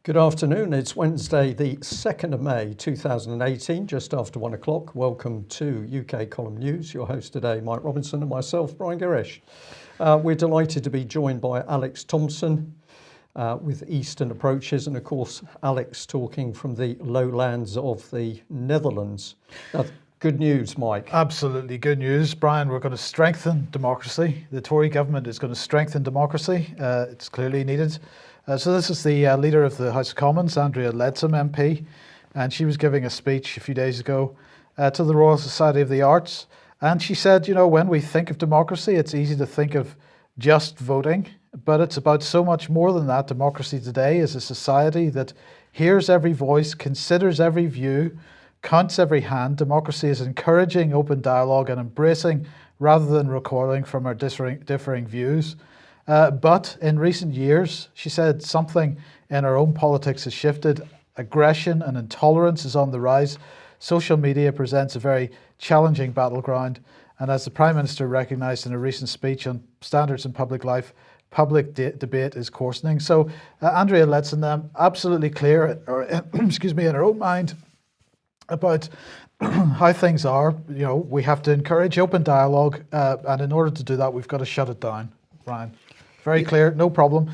Good afternoon. It's Wednesday, the 2nd of May 2018, just after 1 o'clock. Welcome to UK Column News. Your host today, Mike Robinson, and myself, Brian Gerrish. We're delighted to be joined by Alex Thomson with Eastern Approaches, and of course, Alex talking from the lowlands of the Netherlands. Good news, Mike. Absolutely good news, Brian. We're going to strengthen democracy. The Tory government is going to strengthen democracy. It's clearly needed. So this is the leader of the House of Commons, Andrea Leadsom MP, and she was giving a speech a few days ago to the Royal Society of the Arts. And she said, you know, when we think of democracy, it's easy to think of just voting, but it's about so much more than that. Democracy today is a society that hears every voice, considers every view, counts every hand. Democracy is encouraging open dialogue and embracing rather than recoiling from our differing views. But in recent years, she said, something in our own politics has shifted. Aggression and intolerance is on the rise. Social media presents a very challenging battleground. And as the Prime Minister recognised in a recent speech on standards in public life, public debate is coarsening. So Andrea Leadsom, absolutely clear, in her own mind about how things are. You know, we have to encourage open dialogue, and in order to do that, we've got to shut it down, Brian. Very clear, no problem.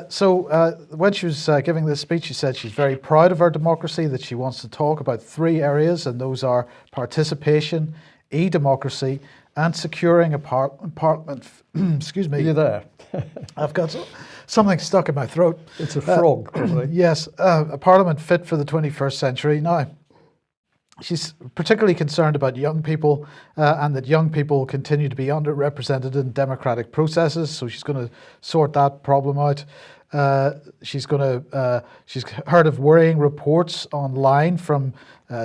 So when she was giving this speech, she said she's very proud of our democracy, that she wants to talk about three areas, and those are participation, e-democracy, and securing a parliament. Excuse me. Are you there? I've got something stuck in my throat. It's a frog, probably. Yes, a parliament fit for the 21st century. Now, she's particularly concerned about young people and that young people continue to be underrepresented in democratic processes. So she's going to sort that problem out. She's heard of worrying reports online from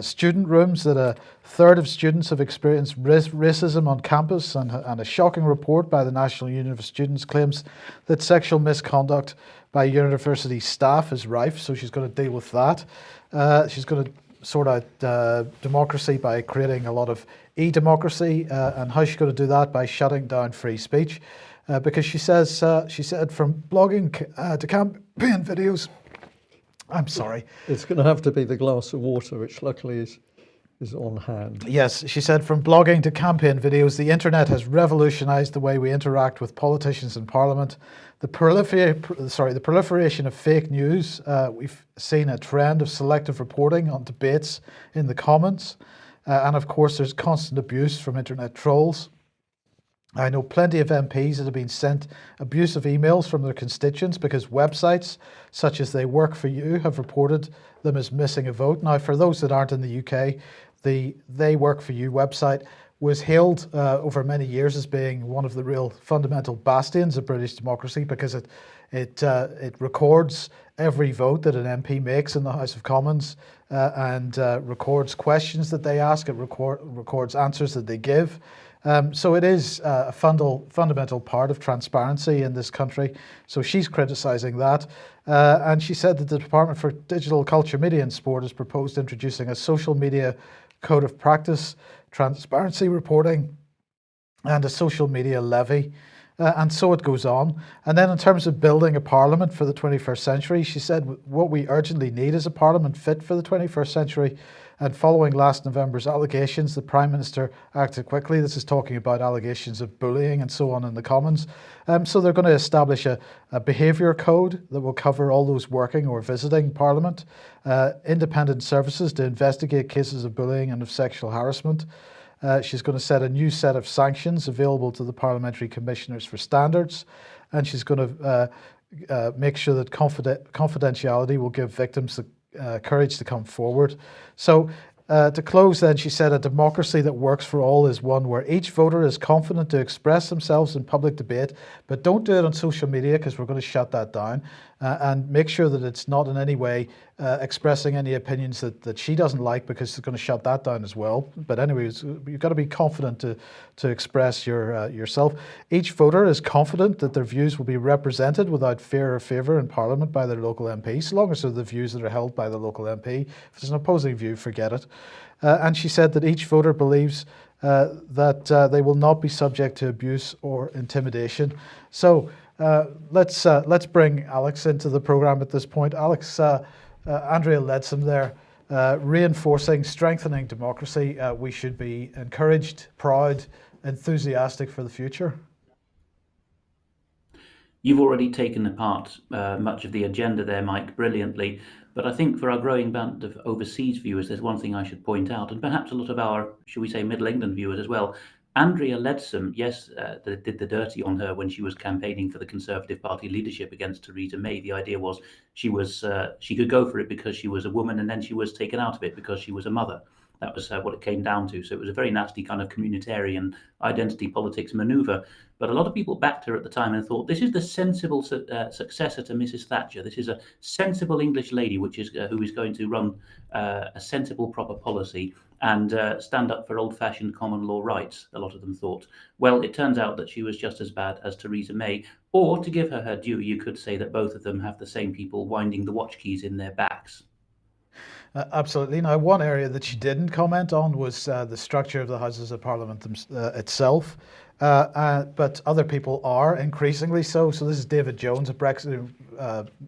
student rooms that a third of students have experienced racism on campus, and a shocking report by the National Union of Students claims that sexual misconduct by university staff is rife. So she's going to deal with that. She's going to sort out democracy by creating a lot of e-democracy, and how she's going to do that by shutting down free speech, because she said from blogging to campaign videos. I'm sorry. It's going to have to be the glass of water, which luckily is on hand. Yes, she said, from blogging to campaign videos, the internet has revolutionised the way we interact with politicians in Parliament. The proliferation of fake news. We've seen a trend of selective reporting on debates in the Commons. And of course, there's constant abuse from internet trolls. I know plenty of MPs that have been sent abusive emails from their constituents because websites such as They Work For You have reported them as missing a vote. Now, for those that aren't in the UK, the They Work For You website was hailed over many years as being one of the real fundamental bastions of British democracy, because it records every vote that an MP makes in the House of Commons, and records questions that they ask. It records answers that they give. So it is a fundamental part of transparency in this country. So she's criticising that. And she said that the Department for Digital Culture, Media and Sport has proposed introducing a social media code of practice, transparency reporting, and a social media levy. And so it goes on. And then in terms of building a parliament for the 21st century, she said what we urgently need is a parliament fit for the 21st century. And following last November's allegations, the Prime Minister acted quickly. This is talking about allegations of bullying and so on in the Commons. So they're going to establish a behaviour code that will cover all those working or visiting Parliament, independent services to investigate cases of bullying and of sexual harassment. She's going to set a new set of sanctions available to the Parliamentary Commissioners for Standards, and she's going to make sure that confidentiality will give victims the courage to come forward. So to close then, she said, a democracy that works for all is one where each voter is confident to express themselves in public debate, but don't do it on social media, because we're going to shut that down, and make sure that it's not in any way expressing any opinions that she doesn't like, because it's going to shut that down as well. But anyways, you've got to be confident to express yourself. Each voter is confident that their views will be represented without fear or favour in Parliament by their local MP, so long as they're the views that are held by the local MP. If there's an opposing view, forget it. And she said that each voter believes that they will not be subject to abuse or intimidation. So Let's bring Alex into the program at this point. Alex, Andrea Leadsom there, reinforcing, strengthening democracy. We should be encouraged, proud, enthusiastic for the future. You've already taken apart much of the agenda there, Mike, brilliantly. But I think for our growing band of overseas viewers, there's one thing I should point out, and perhaps a lot of our, shall we say, Middle England viewers as well. Andrea Leadsom, yes, they did the dirty on her when she was campaigning for the Conservative Party leadership against Theresa May. The idea was she could go for it because she was a woman, and then she was taken out of it because she was a mother. That was what it came down to. So it was a very nasty kind of communitarian identity politics maneuver. But a lot of people backed her at the time and thought, this is the sensible successor to Mrs. Thatcher. This is a sensible English lady, who is going to run a sensible, proper policy and stand up for old-fashioned common law rights, a lot of them thought. Well, it turns out that she was just as bad as Theresa May. Or, to give her due, you could say that both of them have the same people winding the watch keys in their backs. Absolutely. Now, one area that she didn't comment on was the structure of the Houses of Parliament itself, but other people are increasingly so. So this is David Jones, a Brexit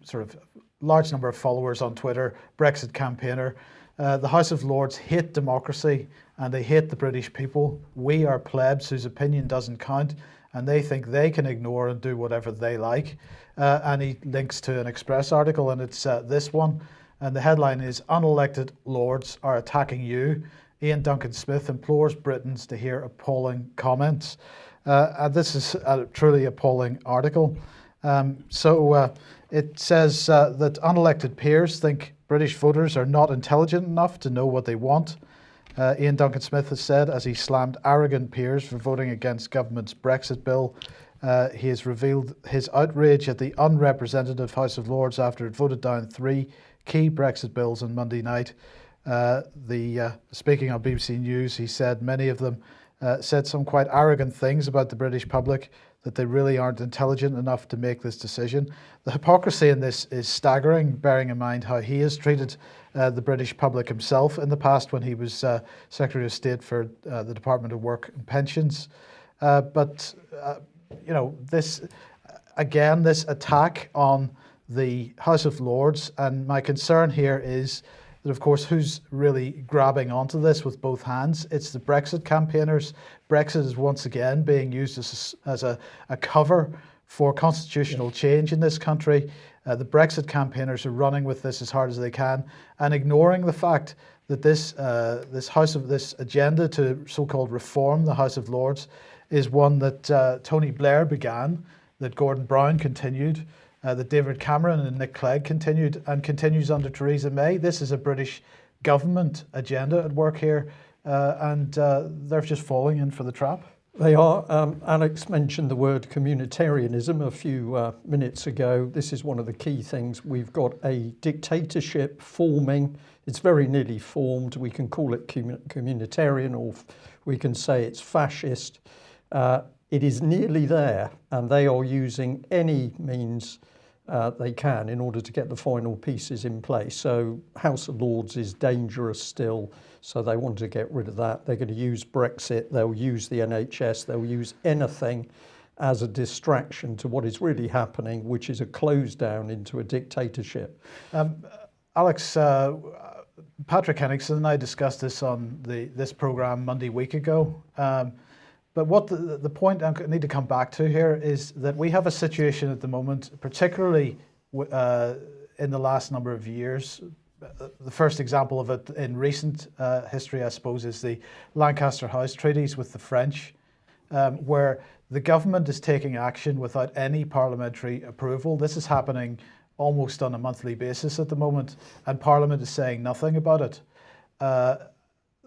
sort of large number of followers on Twitter, Brexit campaigner. The House of Lords hate democracy and they hate the British people. We are plebs whose opinion doesn't count, and they think they can ignore and do whatever they like. And he links to an Express article, and it's this one. And the headline is, "Unelected Lords are attacking you. Iain Duncan Smith implores Britons to hear appalling comments." And this is a truly appalling article. It says that unelected peers think British voters are not intelligent enough to know what they want. Iain Duncan Smith has said, as he slammed arrogant peers for voting against government's Brexit bill. He has revealed his outrage at the unrepresentative House of Lords after it voted down 3 key Brexit bills on Monday night. Speaking on BBC News, he said many of them said some quite arrogant things about the British public, that they really aren't intelligent enough to make this decision. The hypocrisy in this is staggering, bearing in mind how he has treated the British public himself in the past when he was Secretary of State for the Department of Work and Pensions. This attack on the House of Lords, and my concern here is that, of course, who's really grabbing onto this with both hands? It's the Brexit campaigners. Brexit is once again being used as a cover for constitutional change in this country. The Brexit campaigners are running with this as hard as they can and ignoring the fact that this agenda to so-called reform the House of Lords is one that Tony Blair began, that Gordon Brown continued, that David Cameron and Nick Clegg continued and continues under Theresa May. This is a British government agenda at work here, and they're just falling in for the trap. They are. Alex mentioned the word communitarianism a few minutes ago. This is one of the key things. We've got a dictatorship forming. It's very nearly formed. We can call it communitarian, or we can say it's fascist. It is nearly there, and they are using any means they can in order to get the final pieces in place. So House of Lords is dangerous still, so they want to get rid of that. They're going to use Brexit, they'll use the NHS, they'll use anything as a distraction to what is really happening, which is a close down into a dictatorship. Alex, Patrick Henningsen and I discussed this on this programme Monday week ago. But what the point I need to come back to here is that we have a situation at the moment, particularly in the last number of years. The first example of it in recent history, I suppose, is the Lancaster House treaties with the French, where the government is taking action without any parliamentary approval. This is happening almost on a monthly basis at the moment, and Parliament is saying nothing about it.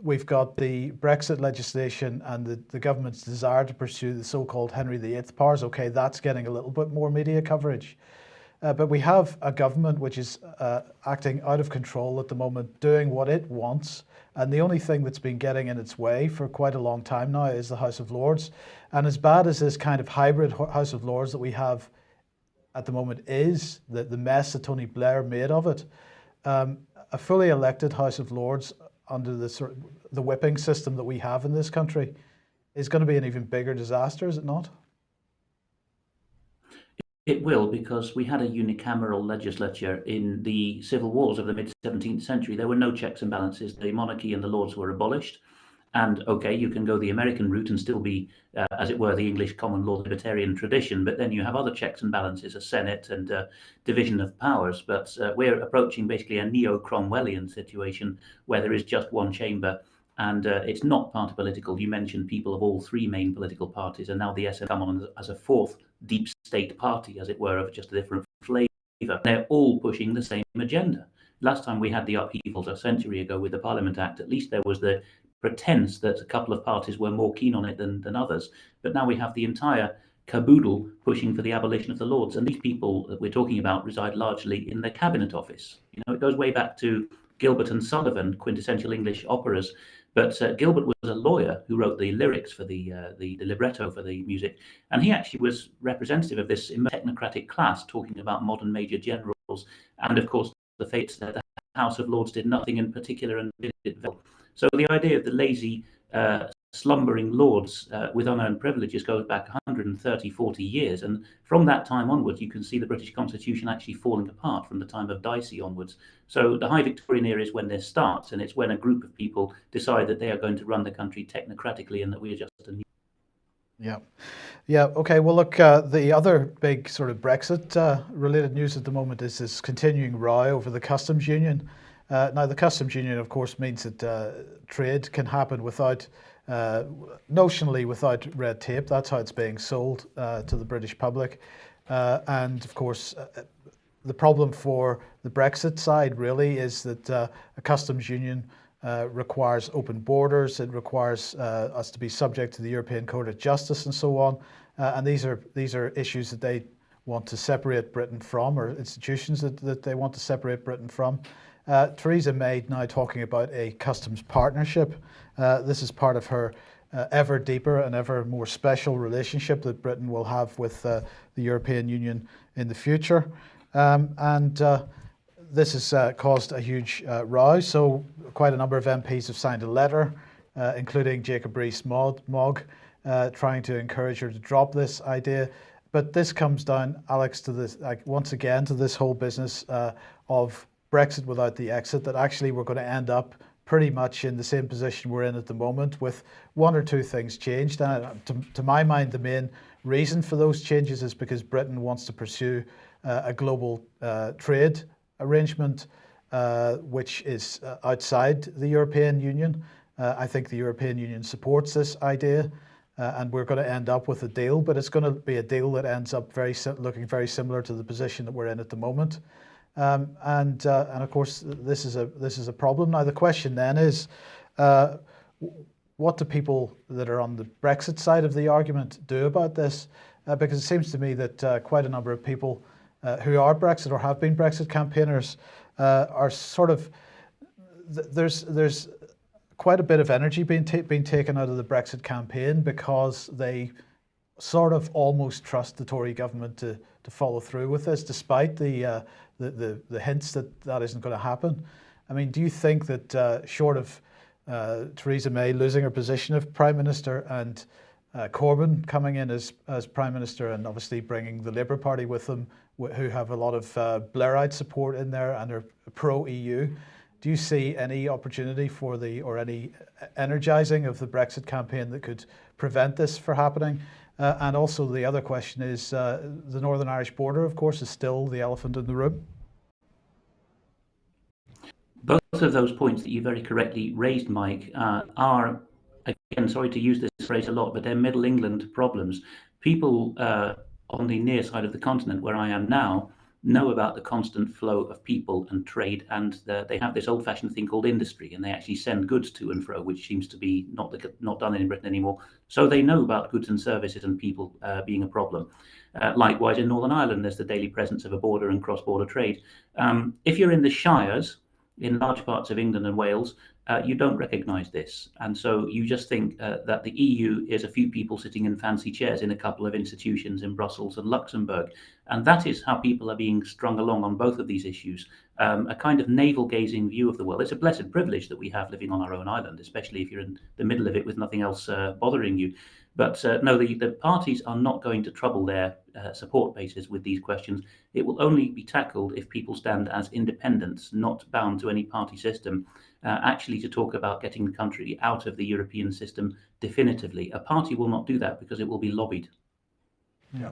We've got the Brexit legislation and the government's desire to pursue the so-called Henry VIII powers. Okay, that's getting a little bit more media coverage. But we have a government which is acting out of control at the moment, doing what it wants. And the only thing that's been getting in its way for quite a long time now is the House of Lords. And as bad as this kind of hybrid House of Lords that we have at the moment is, the mess that Tony Blair made of it, a fully elected House of Lords under the whipping system that we have in this country is going to be an even bigger disaster, is it not? It will, because we had a unicameral legislature in the civil wars of the mid-17th century. There were no checks and balances. The monarchy and the lords were abolished. And okay, you can go the American route and still be, as it were, the English common law libertarian tradition, but then you have other checks and balances, a Senate and division of powers. But we're approaching basically a neo-Cromwellian situation where there is just one chamber, and it's not party political. You mentioned people of all three main political parties, and now the SNP come on as a fourth deep state party, as it were, of just a different flavour. They're all pushing the same agenda. Last time we had the upheavals a century ago with the Parliament Act, at least there was the pretense that a couple of parties were more keen on it than others. But now we have the entire caboodle pushing for the abolition of the Lords. And these people that we're talking about reside largely in the Cabinet Office. You know, it goes way back to Gilbert and Sullivan, quintessential English operas. But Gilbert was a lawyer who wrote the lyrics for the libretto for the music. And he actually was representative of this technocratic class, talking about modern major generals. And of course, the fates that the House of Lords did nothing in particular and did it well. So the idea of the lazy, slumbering lords with unearned privileges goes back 130, 40 years. And from that time onwards, you can see the British Constitution actually falling apart from the time of Dicey onwards. So the High Victorian era is when this starts, and it's when a group of people decide that they are going to run the country technocratically and that we are just a new... Yeah. Okay. Well, look, the other big sort of Brexit related news at the moment is this continuing row over the customs union. Now, the customs union, of course, means that trade can happen without, notionally, without red tape. That's how it's being sold to the British public. And of course, the problem for the Brexit side really is that a customs union requires open borders. It requires us to be subject to the European Court of Justice and so on. And these are issues that they want to separate Britain from, or institutions that they want to separate Britain from. Theresa May now talking about a customs partnership. This is part of her ever deeper and ever more special relationship that Britain will have with the European Union in the future. This has caused a huge row. So quite a number of MPs have signed a letter, including Jacob Rees-Mogg, trying to encourage her to drop this idea. But this comes down, Alex, to this, once again, to this whole business of Brexit without the exit, that actually we're going to end up pretty much in the same position we're in at the moment, with one or two things changed. And to my mind, the main reason for those changes is because Britain wants to pursue a global trade arrangement, which is outside the European Union. I think the European Union supports this idea, and we're going to end up with a deal, but it's going to be a deal that ends up looking very similar to the position that we're in at the moment. And of course, this is a problem. Now, the question then is, what do people that are on the Brexit side of the argument do about this? Because it seems to me that quite a number of people who are Brexit or have been Brexit campaigners are sort of, there's quite a bit of energy being taken out of the Brexit campaign, because they sort of almost trust the Tory government to follow through with this, despite the hints that isn't going to happen. I mean, do you think that short of Theresa May losing her position of Prime Minister and Corbyn coming in as Prime Minister, and obviously bringing the Labour Party with them, who have a lot of Blairite support in there and are pro-EU, do you see any opportunity for or any energising of the Brexit campaign that could prevent this from happening? And also the other question is, the Northern Irish border, of course, is still the elephant in the room. Both of those points that you very correctly raised, Mike, are, again, sorry to use this phrase a lot, but they're Middle England problems. People on the near side of the continent, where I am now, know about the constant flow of people and trade, and they have this old-fashioned thing called industry, and they actually send goods to and fro, which seems to be not done in Britain anymore. So they know about goods and services and people being a problem. Likewise, in Northern Ireland, there's the daily presence of a border and cross-border trade. If you're in the Shires, in large parts of England and Wales, you don't recognise this. And so you just think that the EU is a few people sitting in fancy chairs in a couple of institutions in Brussels and Luxembourg. And that is how people are being strung along on both of these issues. A kind of navel-gazing view of the world. It's a blessed privilege that we have living on our own island, especially if you're in the middle of it with nothing else bothering you. But no, the parties are not going to trouble their support bases with these questions. It will only be tackled if people stand as independents, not bound to any party system, actually to talk about getting the country out of the European system definitively. A party will not do that because it will be lobbied. Yeah.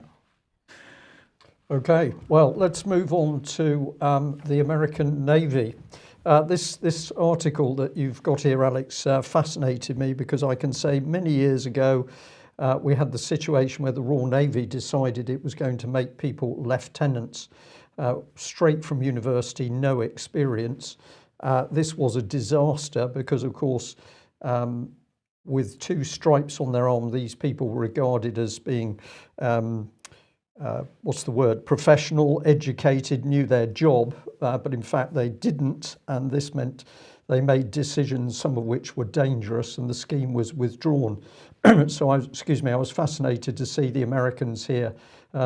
Okay, well, let's move on to the American Navy. This article that you've got here, Alex, fascinated me because I can say many years ago we had the situation where the Royal Navy decided it was going to make people lieutenants straight from university, no experience. This was a disaster because, of course, with 2 stripes on their arm, these people were regarded as being professional, educated, knew their job, but in fact they didn't, and this meant they made decisions, some of which were dangerous, and the scheme was withdrawn. So I was fascinated to see the Americans here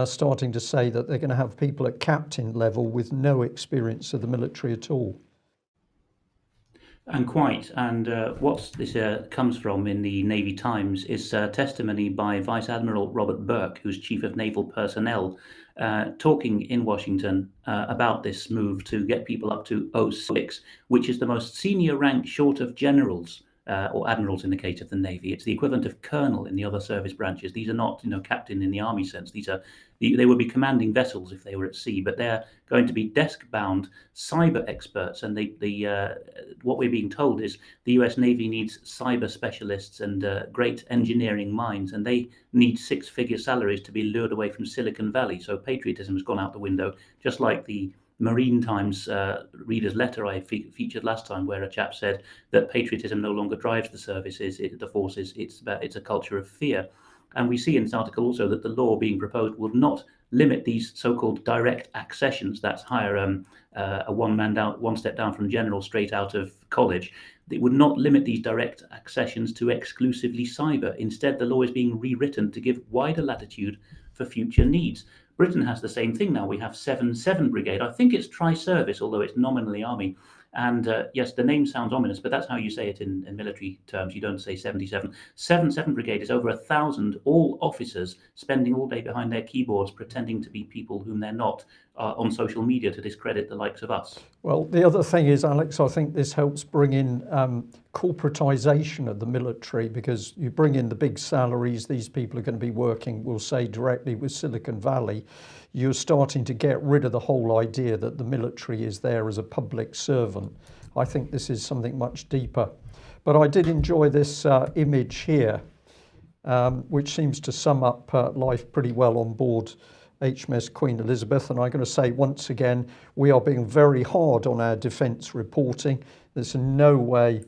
starting to say that they're going to have people at captain level with no experience of the military at all. And quite. And what this comes from in the Navy Times is testimony by Vice Admiral Robert Burke, who's Chief of Naval Personnel, talking in Washington about this move to get people up to 06, which is the most senior rank short of generals. Or admirals in the case of the Navy. It's the equivalent of colonel in the other service branches. These are not, captain in the army sense. They would be commanding vessels if they were at sea, but they're going to be desk-bound cyber experts. And what we're being told is the US Navy needs cyber specialists and great engineering minds, and they need 6-figure salaries to be lured away from Silicon Valley. So patriotism has gone out the window, just like the Marine Times reader's letter I featured last time, where a chap said that patriotism no longer drives the services, the forces. It's a culture of fear. And we see in this article also that the law being proposed will not limit these so-called direct accessions. That's hire a one step down from general straight out of college. It would not limit these direct accessions to exclusively cyber. Instead, the law is being rewritten to give wider latitude for future needs. Britain has the same thing now. We have 7 Brigade. I think it's tri-service, although it's nominally army. And yes, the name sounds ominous, but that's how you say it in military terms. You don't say 77. 7 Brigade is over 1,000, all officers spending all day behind their keyboards pretending to be people whom they're not, on social media to discredit the likes of us. Well, the other thing is, Alex, I think this helps bring in corporatisation of the military, because you bring in the big salaries. These people are going to be working, we'll say, directly with Silicon Valley. You're starting to get rid of the whole idea that the military is there as a public servant. I think this is something much deeper. But I did enjoy this image here, which seems to sum up life pretty well on board HMS Queen Elizabeth. And I'm going to say once again, we are being very hard on our defence reporting. This in no way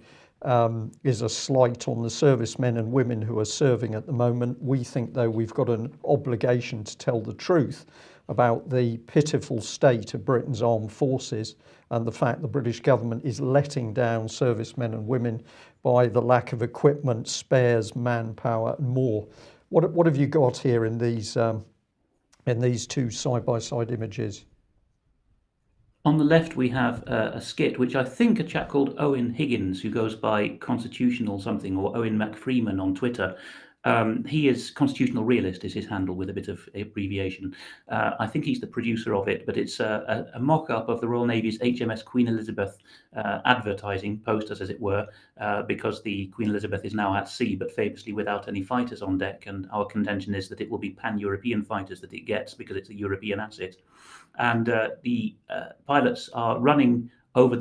is a slight on the servicemen and women who are serving at the moment. We think, though, we've got an obligation to tell the truth about the pitiful state of Britain's armed forces and the fact the British government is letting down servicemen and women by the lack of equipment, spares, manpower and more. What have you got here in these 2 side-by-side images? On the left, we have a skit, which I think a chap called Owen Higgins, who goes by Constitutional something, or Owen McFreeman on Twitter. He is Constitutional Realist is his handle, with a bit of abbreviation. I think he's the producer of it, but it's a mock-up of the Royal Navy's HMS Queen Elizabeth advertising posters, as it were, because the Queen Elizabeth is now at sea, but famously without any fighters on deck. And our contention is that it will be pan-European fighters that it gets, because it's a European asset. And the pilots are running over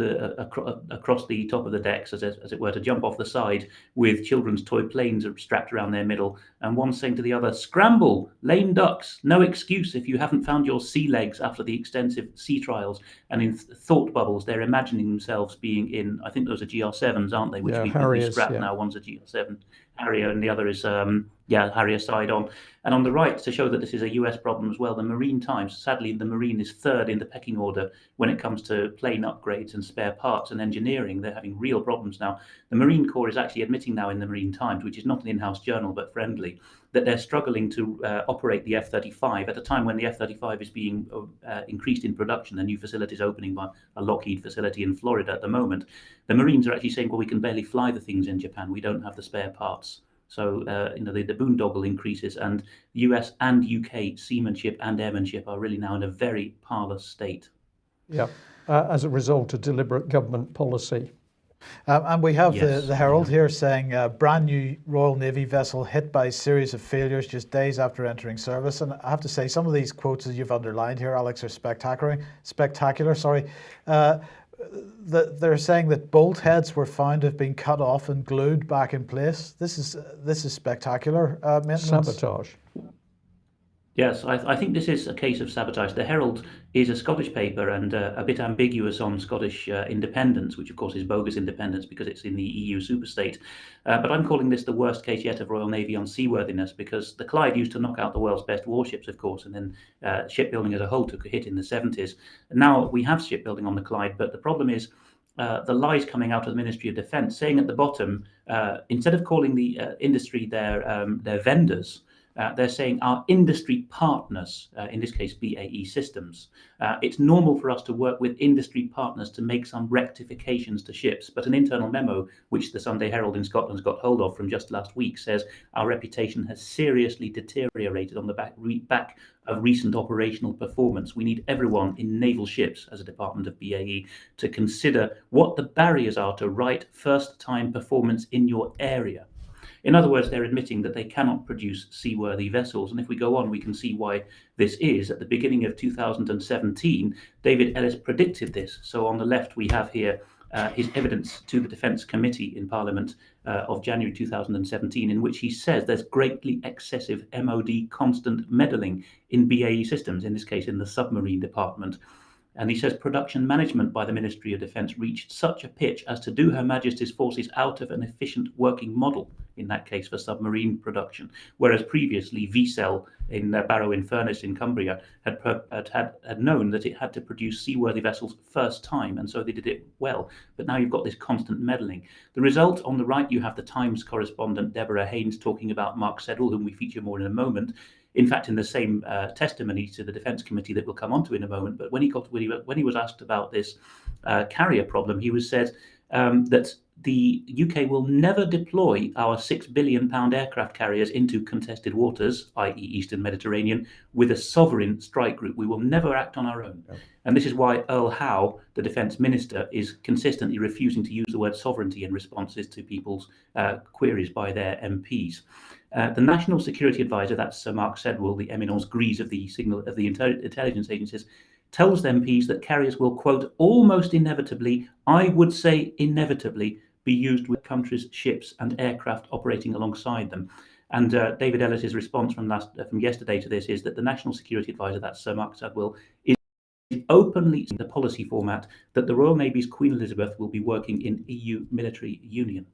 across the top of the decks, as it were, to jump off the side, with children's toy planes strapped around their middle, and one saying to the other, "Scramble, lame ducks, no excuse if you haven't found your sea legs after the extensive sea trials." And in thought bubbles, they're imagining themselves being in, I think those are GR7s, aren't they? Which we've strapped now. One's a GR7, Harrier, and the other is Harrier side on. And on the right, to show that this is a US problem as well, the Marine Times. Sadly, the Marine is third in the pecking order when it comes to plane upgrades and spare parts and engineering. They're having real problems now. The Marine Corps is actually admitting now in the Marine Times, which is not an in-house journal but friendly, that they're struggling to operate the F-35 at a time when the F-35 is being increased in production. A new facility is opening by a Lockheed facility in Florida at the moment. The Marines are actually saying, well, we can barely fly the things in Japan. We don't have the spare parts. So, the boondoggle increases, and US and UK seamanship and airmanship are really now in a very parlous state. Yeah, as a result of deliberate government policy. And we have Yes, the Herald here saying brand new Royal Navy vessel hit by a series of failures just days after entering service. And I have to say, some of these quotes that you've underlined here, Alex, are spectacular. They're saying that bolt heads were found to have been cut off and glued back in place. This is spectacular maintenance. Sabotage. Yes, I think this is a case of sabotage. The Herald is a Scottish paper and a bit ambiguous on Scottish independence, which of course is bogus independence because it's in the EU superstate. But I'm calling this the worst case yet of Royal Navy unseaworthiness, because the Clyde used to knock out the world's best warships, of course, and then shipbuilding as a whole took a hit in the 70s. And now we have shipbuilding on the Clyde, but the problem is the lies coming out of the Ministry of Defence, saying at the bottom, instead of calling the industry their vendors, they're saying our industry partners, in this case BAE Systems. It's normal for us to work with industry partners to make some rectifications to ships, but an internal memo, which the Sunday Herald in Scotland's got hold of from just last week, says our reputation has seriously deteriorated on the back of recent operational performance. We need everyone in naval ships, as a department of BAE, to consider what the barriers are to right first-time performance in your area. In other words, they're admitting that they cannot produce seaworthy vessels. And if we go on, we can see why this is. At the beginning of 2017, David Ellis predicted this. So on the left, we have here his evidence to the Defence Committee in Parliament of January 2017, in which he says there's greatly excessive MOD constant meddling in BAE Systems, in this case in the submarine department. And he says production management by the Ministry of Defence reached such a pitch as to do Her Majesty's forces out of an efficient working model, in that case for submarine production, whereas previously VSEL in Barrow-in-Furness in Cumbria had known that it had to produce seaworthy vessels first time, and so they did it well. But now you've got this constant meddling. The result, on the right, you have the Times correspondent Deborah Haynes talking about Mark Seddle, whom we feature more in a moment. In fact, in the same testimony to the Defence Committee that we'll come on to in a moment, but when he was asked about this carrier problem, he was said that the UK will never deploy our £6 billion aircraft carriers into contested waters, i.e. Eastern Mediterranean, with a sovereign strike group. We will never act on our own. Yep. And this is why Earl Howe, the Defence Minister, is consistently refusing to use the word sovereignty in responses to people's queries by their MPs. The National Security Advisor, that's Sir Mark Sedwill, the eminence grise of the intelligence agencies, tells MPs that carriers will, quote, almost inevitably, I would say inevitably, be used with countries' ships and aircraft operating alongside them. And David Ellis's response from yesterday to this is that the National Security Advisor, that's Sir Mark Sedwill, is openly in the policy format that the Royal Navy's Queen Elizabeth will be working in EU military union.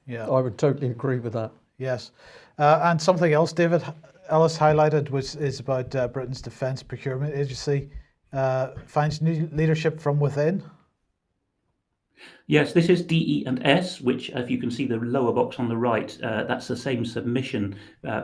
Yeah, I would totally agree with that. Yes. And something else David Ellis highlighted is about Britain's Defence Procurement Agency finds new leadership from within. Yes, this is DE&S, which, if you can see the lower box on the right, that's the same submission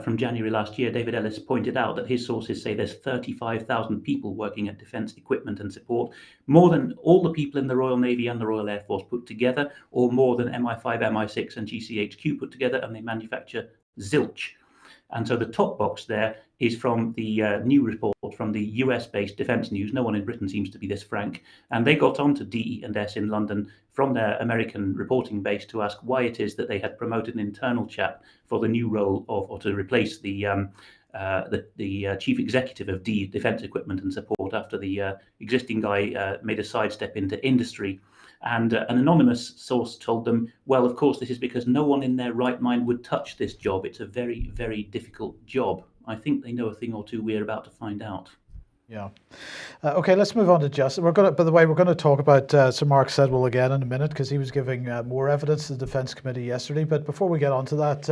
from January last year. David Ellis pointed out that his sources say there's 35,000 people working at defence equipment and support, more than all the people in the Royal Navy and the Royal Air Force put together, or more than MI5, MI6 and GCHQ put together, and they manufacture zilch. And so the top box there is from the new report from the US-based Defence News. No one in Britain seems to be this frank. And they got onto DE&S in London from their American reporting base to ask why it is that they had promoted an internal chap for the new role of, or to replace the chief executive of Defence Equipment and Support after the existing guy made a sidestep into industry. And an anonymous source told them, well, of course, this is because no one in their right mind would touch this job. It's a very, very difficult job. I think they know a thing or two we're about to find out. Yeah. Okay, let's move on to justice. By the way, we're going to talk about Sir Mark Sedwill again in a minute, because he was giving more evidence to the Defence Committee yesterday. But before we get on to that,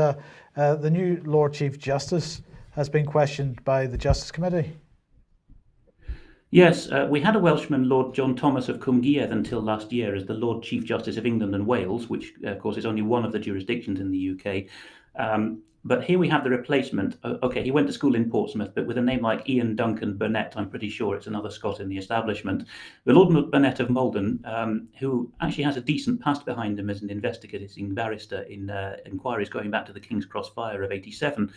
the new Lord Chief Justice has been questioned by the Justice Committee. Yes, we had a Welshman, Lord John Thomas of Cwmgïedd, until last year as the Lord Chief Justice of England and Wales, which of course is only one of the jurisdictions in the UK. But here we have the replacement. Okay, he went to school in Portsmouth, but with a name like Iain Duncan Burnett, I'm pretty sure it's another Scot in the establishment. The Lord Burnett of Malden, who actually has a decent past behind him as an investigating barrister in inquiries going back to the King's Cross fire of '87,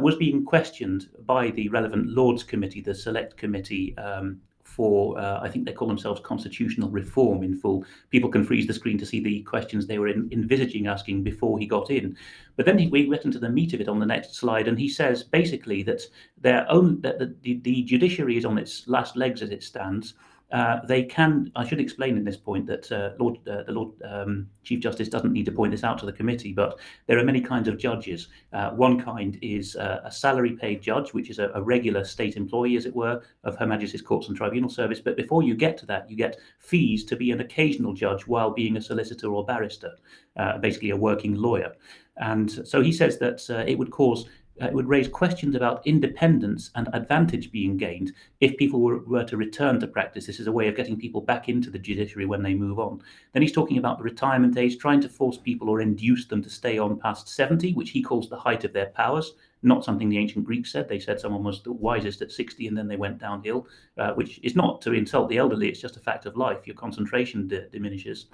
was being questioned by the relevant Lords Committee, the Select Committee, for, I think they call themselves constitutional reform in full. People can freeze the screen to see the questions they were envisaging asking before he got in. But then we get into the meat of it on the next slide, and he says basically that the judiciary is on its last legs as it stands. They can. I should explain in this point that the Lord Chief Justice doesn't need to point this out to the committee, but there are many kinds of judges. One kind is a salary-paid judge, which is a regular state employee, as it were, of Her Majesty's Courts and Tribunal Service. But before you get to that, you get fees to be an occasional judge while being a solicitor or barrister, basically a working lawyer. And so he says that it would raise questions about independence and advantage being gained if people were to return to practice. This is a way of getting people back into the judiciary when they move on. Then he's talking about the retirement age, trying to force people or induce them to stay on past 70, which he calls the height of their powers, not something the ancient Greeks said. They said someone was the wisest at 60 and then they went downhill, which is not to insult the elderly, it's just a fact of life. Your concentration diminishes.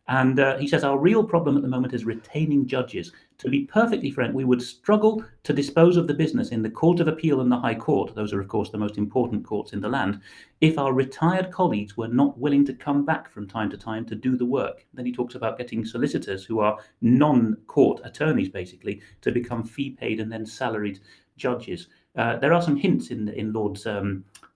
And he says our real problem at the moment is retaining judges. To be perfectly frank, we would struggle to dispose of the business in the Court of Appeal and the High Court, those are of course the most important courts in the land, if our retired colleagues were not willing to come back from time to time to do the work. Then he talks about getting solicitors who are non-court attorneys basically to become fee-paid and then salaried judges. There are some hints in Lord's, I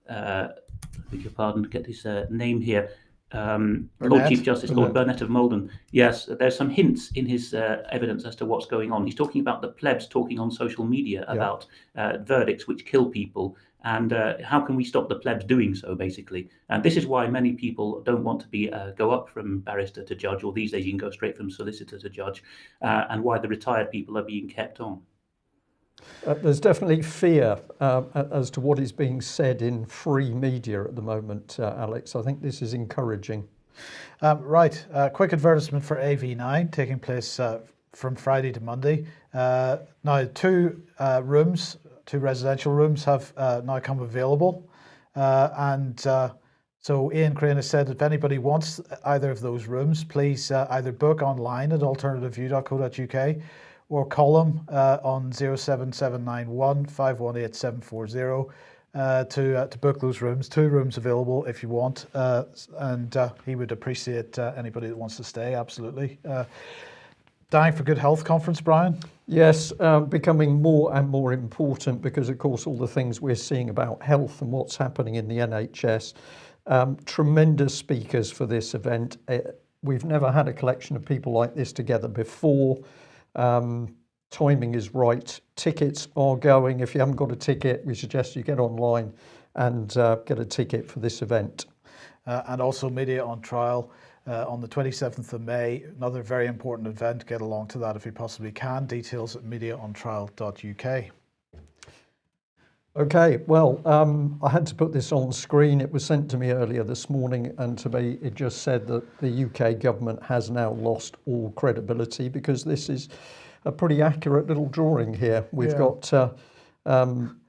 beg your pardon, to get his name here, Lord Chief Justice Lord Burnett of Malden. Yes, there's some hints in his evidence as to what's going on. He's talking about the plebs talking on social media about verdicts which kill people, and how can we stop the plebs doing so, basically. And this is why many people don't want to go up from barrister to judge, or these days you can go straight from solicitor to judge, and why the retired people are being kept on. There's definitely fear as to what is being said in free media at the moment, Alex. I think this is encouraging. Right. Quick advertisement for AV9 taking place from Friday to Monday. Now, two residential rooms have now come available. So Ian Crane has said if anybody wants either of those rooms, please either book online at alternativeview.co.uk or call him on 07791 518 740 to book those rooms. Two rooms available if you want, and he would appreciate anybody that wants to stay, absolutely. Dying for Good Health Conference, Brian? Yes, becoming more and more important because, of course, all the things we're seeing about health and what's happening in the NHS. Tremendous speakers for this event. We've never had a collection of people like this together before. Timing is right. Tickets are going. If you haven't got a ticket, we suggest you get online and get a ticket for this event. And also Media on Trial on the 27th of May, another very important event. Get along to that if you possibly can. Details at mediaontrial.uk. Okay, well, I had to put this on screen. It was sent to me earlier this morning, and to me it just said that the UK government has now lost all credibility, because this is a pretty accurate little drawing here. We've got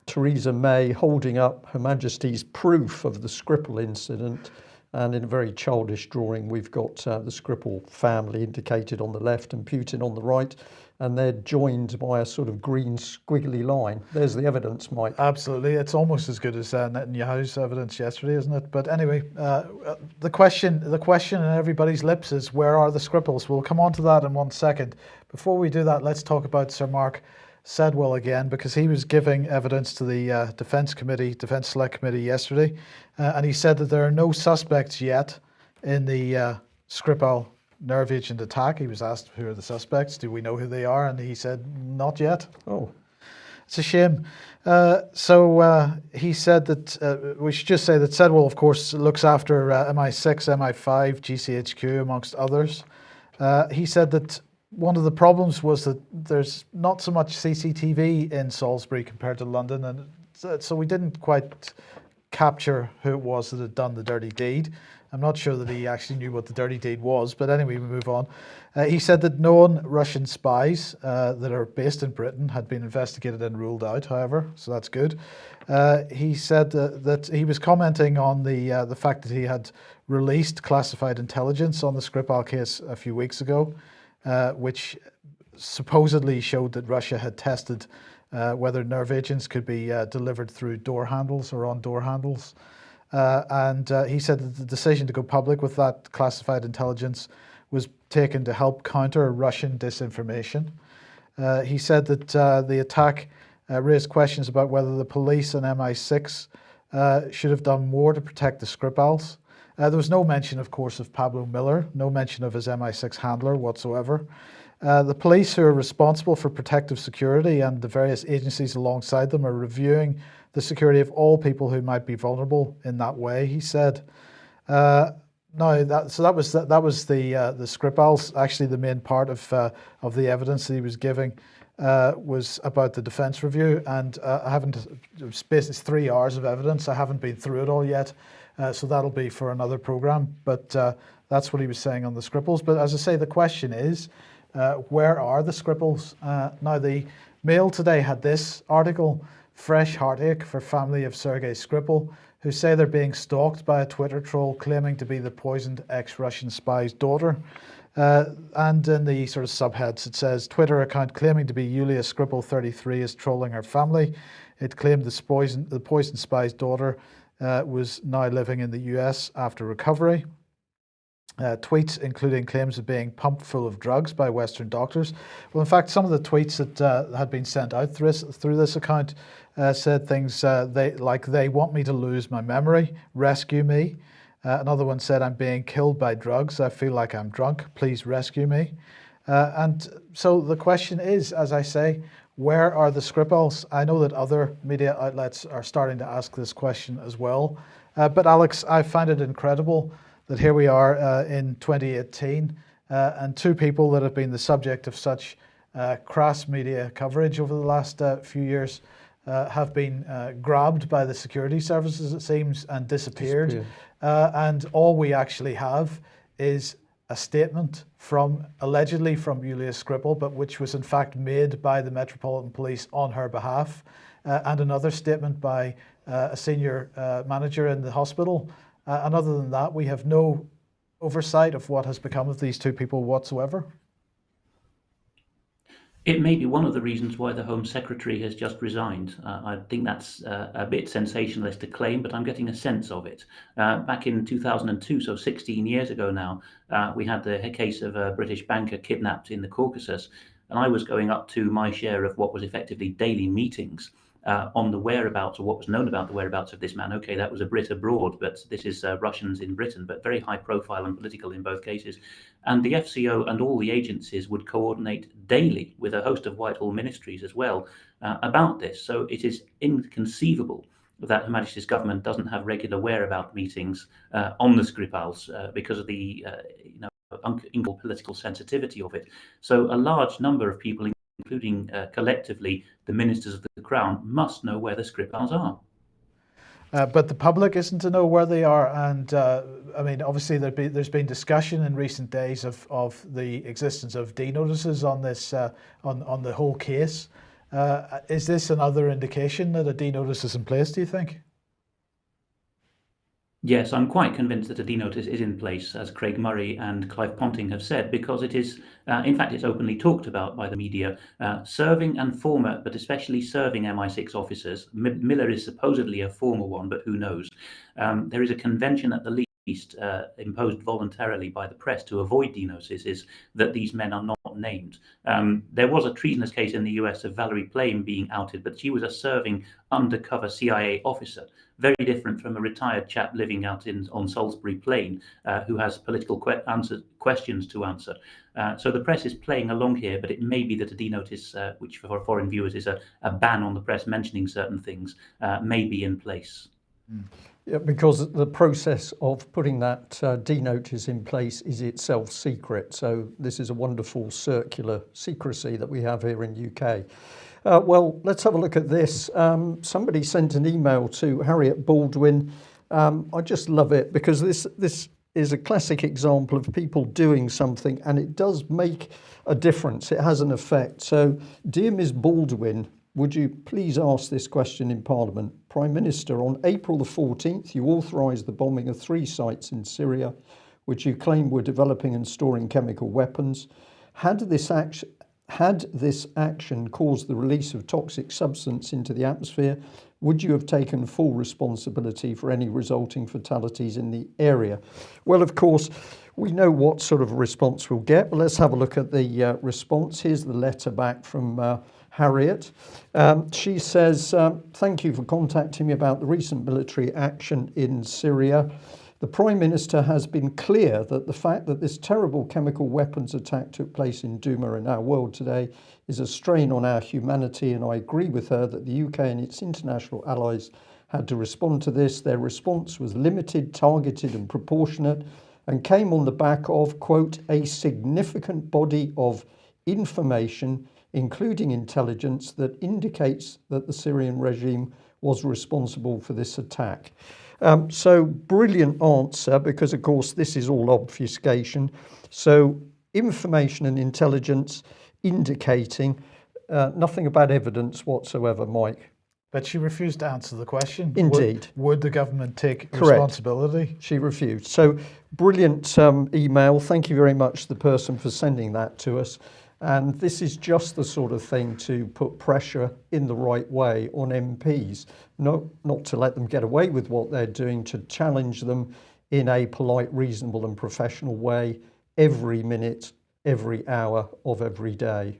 Theresa May holding up Her Majesty's proof of the Skripal incident, and in a very childish drawing we've got the Skripal family indicated on the left and Putin on the right, and they're joined by a sort of green squiggly line. There's the evidence, Mike. Absolutely. It's almost as good as Netanyahu's evidence yesterday, isn't it? But anyway, the question in everybody's lips is, where are the Skripals? We'll come on to that in 1 second. Before we do that, let's talk about Sir Mark Sedwill again, because he was giving evidence to the Defence Select Committee yesterday, and he said that there are no suspects yet in the Skripal nerve agent attack. He was asked who are the suspects, do we know who they are, and he said not yet. Oh. It's a shame. He said that, we should just say that Sedwell, of course, looks after MI6, MI5, GCHQ, amongst others. He said that one of the problems was that there's not so much CCTV in Salisbury compared to London, and so we didn't quite capture who it was that had done the dirty deed. I'm not sure that he actually knew what the dirty deed was, but anyway, we move on. He said that known Russian spies that are based in Britain had been investigated and ruled out, however, so that's good. He said that he was commenting on the fact that he had released classified intelligence on the Skripal case a few weeks ago, which supposedly showed that Russia had tested whether nerve agents could be delivered through door handles or on door handles. And he said that the decision to go public with that classified intelligence was taken to help counter Russian disinformation. He said that the attack raised questions about whether the police and MI6 should have done more to protect the Skripals. There was no mention, of course, of Pablo Miller, no mention of his MI6 handler whatsoever. The police, who are responsible for protective security, and the various agencies alongside them, are reviewing the security of all people who might be vulnerable in that way, he said. That was the Skripals. Actually, the main part of the evidence that he was giving was about the defence review, and it's 3 hours of evidence. I haven't been through it all yet, so that'll be for another programme. But that's what he was saying on the Skripals. But as I say, the question is, where are the Skripals? Now, the Mail today had this article: fresh heartache for family of Sergei Skripal, who say they're being stalked by a Twitter troll claiming to be the poisoned ex-Russian spy's daughter. And in the sort of subheads, it says, Twitter account claiming to be Yulia Skripal 33 is trolling her family. It claimed the poisoned spy's daughter was now living in the US after recovery. Tweets including claims of being pumped full of drugs by Western doctors. Well, in fact, some of the tweets that had been sent out through this account said things they want me to lose my memory, rescue me. Another one said, I'm being killed by drugs, I feel like I'm drunk, please rescue me. And so the question is, as I say, where are the Skripals? I know that other media outlets are starting to ask this question as well. But Alex, I find it incredible that here we are in 2018 and two people that have been the subject of such crass media coverage over the last few years have been grabbed by the security services, it seems, and disappeared. And all we actually have is a statement allegedly from Yulia Skripal, but which was in fact made by the Metropolitan Police on her behalf, and another statement by a senior manager in the hospital. And other than that, we have no oversight of what has become of these two people whatsoever. It may be one of the reasons why the Home Secretary has just resigned. I think that's a bit sensationalist to claim, but I'm getting a sense of it. Back in 2002, so 16 years ago now, we had the case of a British banker kidnapped in the Caucasus, and I was going up to my share of what was effectively daily meetings on the whereabouts, or what was known about the whereabouts of this man. Okay, that was a Brit abroad, but this is Russians in Britain, but very high profile and political in both cases. And the FCO and all the agencies would coordinate daily with a host of Whitehall ministries as well about this. So it is inconceivable that Her Majesty's government doesn't have regular whereabout meetings on the Skripals because of the unequal political sensitivity of it. So a large number of people, including collectively the ministers of the Crown, must know where the Skripals are. But the public isn't to know where they are. And I mean, obviously there's been discussion in recent days of the existence of D notices on this, on the whole case. Is this another indication that a D notice is in place, do you think? Yes, I'm quite convinced that a D notice is in place, as Craig Murray and Clive Ponting have said, because it is, in fact, it's openly talked about by the media. Serving and former, but especially serving MI6 officers, Miller is supposedly a former one, but who knows? There is a convention at the least imposed voluntarily by the press to avoid denosis is that these men are not named. There was a treasonous case in the US of Valerie Plame being outed, but she was a serving undercover CIA officer, very different from a retired chap living out on Salisbury Plain who has political questions to answer. So the press is playing along here, but it may be that a denotice, which for foreign viewers is a ban on the press mentioning certain things, may be in place. Yeah, because the process of putting that denotice in place is itself secret. So this is a wonderful circular secrecy that we have here in UK. Well, let's have a look at this. Somebody sent an email to Harriet Baldwin. I just love it because this is a classic example of people doing something and it does make a difference. It has an effect. So, dear Ms. Baldwin, would you please ask this question in Parliament? Prime Minister, on April the 14th, you authorised the bombing of 3 sites in Syria, which you claim were developing and storing chemical weapons. Had this action caused the release of toxic substance into the atmosphere, would you have taken full responsibility for any resulting fatalities in the area? Well, of course, we know what sort of response we'll get, but let's have a look at the response. Here's the letter back from Harriet. She says, thank you for contacting me about the recent military action in Syria. The Prime Minister has been clear that the fact that this terrible chemical weapons attack took place in Douma in our world today is a strain on our humanity, and I agree with her that the UK and its international allies had to respond to this. Their response was limited, targeted and proportionate and came on the back of, quote, a significant body of information, including intelligence, that indicates that the Syrian regime was responsible for this attack. So brilliant answer, because of course this is all obfuscation. So information and intelligence indicating nothing about evidence whatsoever, Mike. But she refused to answer the question. Indeed. Would the government take Correct. Responsibility? She refused. So brilliant email. Thank you very much, the person, for sending that to us. And this is just the sort of thing to put pressure in the right way on MPs, not to let them get away with what they're doing, to challenge them in a polite, reasonable and professional way every minute, every hour of every day.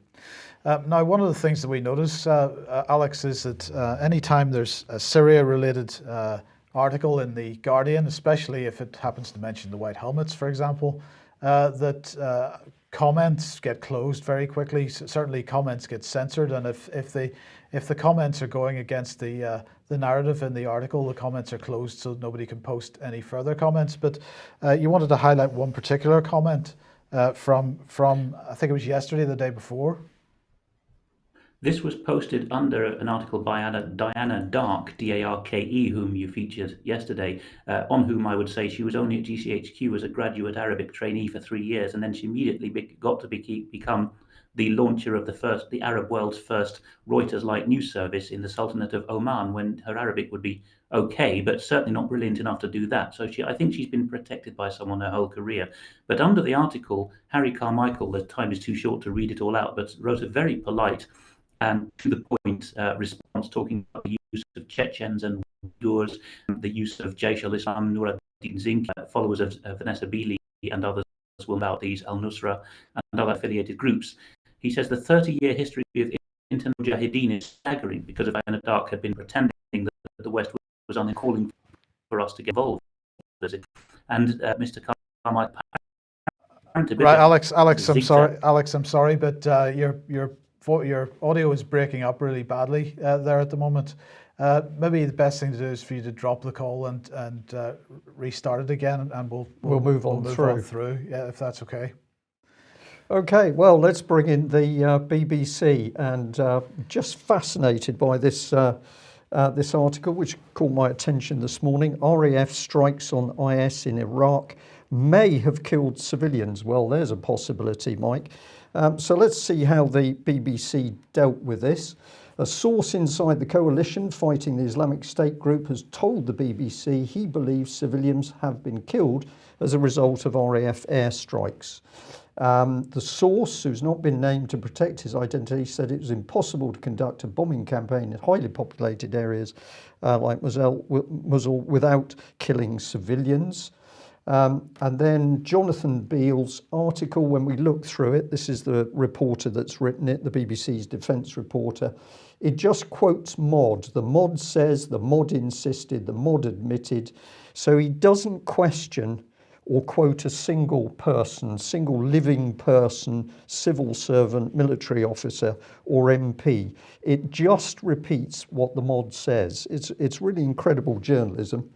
Now, one of the things that we notice, Alex, is that anytime there's a Syria-related article in The Guardian, especially if it happens to mention the white helmets, for example, that comments get closed very quickly. Certainly comments get censored, and if the comments are going against the narrative in the article, the comments are closed so nobody can post any further comments. But you wanted to highlight one particular comment from I think it was yesterday, the day before. This was posted under an article by Diana Darke, D-A-R-K-E, whom you featured yesterday, on whom I would say she was only at GCHQ as a graduate Arabic trainee for 3 years, and then she immediately got to become the launcher of the Arab world's first Reuters-like news service in the Sultanate of Oman, when her Arabic would be okay, but certainly not brilliant enough to do that. So I think she's been protected by someone her whole career. But under the article, Harry Carmichael, the time is too short to read it all out, but wrote a very polite and to the point response, talking about the use of Chechens and Uyghurs, the use of Jaish al-Islam, Nur ad-Din Zinki, followers of Vanessa Beeley and others will about these, al-Nusra and other affiliated groups. He says the 30-year history of internal Mujahideen is staggering, because if Diana Darke had been pretending that the West was only calling for us to get involved. And Mr. Carmichael... Right, Alex, I'm sorry, but your audio is breaking up really badly there at the moment. Maybe the best thing to do is for you to drop the call and restart it again, and we'll move on through. Yeah, if that's okay. Okay, well, let's bring in the BBC, and just fascinated by this this article, which caught my attention this morning. RAF strikes on IS in Iraq may have killed civilians. Well, there's a possibility, Mike. So let's see how the BBC dealt with this. A source inside the coalition fighting the Islamic State group has told the BBC he believes civilians have been killed as a result of RAF airstrikes. The source, who's not been named to protect his identity, said it was impossible to conduct a bombing campaign in highly populated areas like Mosul without killing civilians. And then Jonathan Beale's article, when we look through it, this is the reporter that's written it, the BBC's defence reporter. It just quotes Mod. The Mod says, the Mod insisted, the Mod admitted. So he doesn't question or quote a single person, single living person, civil servant, military officer or MP. It just repeats what the Mod says. It's really incredible journalism.